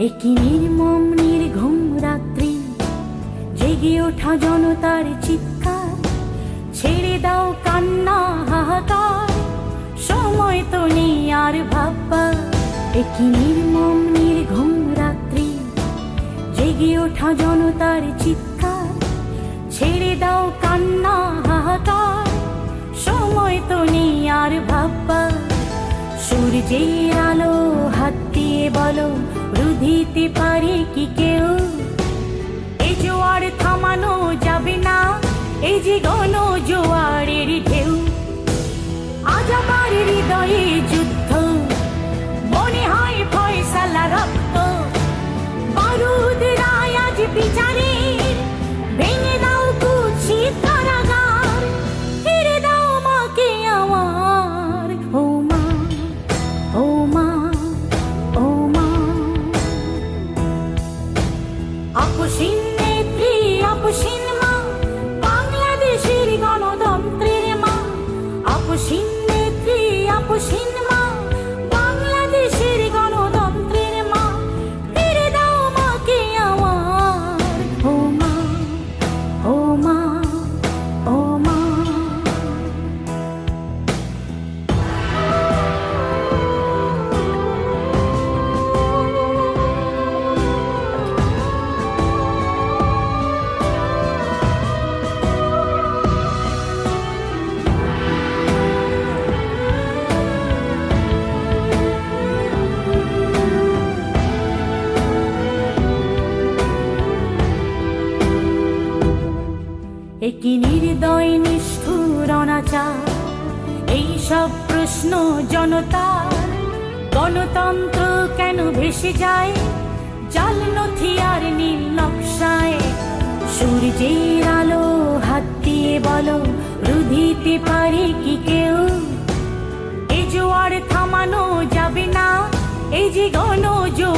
একই নির্মম নির্ঘুম রাত্রি, জেগে ওঠা জনতার চিৎকার, ছেড়ে দাও কান্না হাহাকার, সময় তো নেই আর ভাববার। একই নির্মম নির্ঘুম রাত্রি, জেগে ওঠা জনতার চিৎকার, ছেড়ে দাও কান্না হাহাকার, সময় তো নেই আর ভাববার। সূর্যের আলো হাত দিয়ে বলো, রুধিতে পারে কি কেউ? এই জোয়ার থামানো যাবে না, এই যে গণ জোয়ারের ঢেউ। আজ আমার হৃদয়ে যুদ্ধ, মনে হয় ফয়সালা রক্ত, বারুদ রায় আজ বিচারের, ভেঙে দাও কুৎসিত কারাগার, ফিরে দাও মাকে আমার। ও মা, ও মা, ও মা। আপসীন নেত্রী, আপসীন মা, বাংলাদেশের গণতন্ত্রের মা। আপসীন নেত্রী, আপসীন মা, বাংলাদেশের গণতন্ত্রের মা, ফিরে দাও মাকে আমার। ও মা, ও মা, ও মা। একই নির্দয় নিষ্ঠুর অনাচার, এইসব প্রশ্ন জনতার। গণতন্ত্র কেন ভেসে যায় জাল নথি আর নীল নকশায়? সূর্যের আলো হাত দিয়ে বলো, রুধিতে পারে কি কেউ? এই জোয়ার থামানো যাবে না, এই যে গণ জোয়ার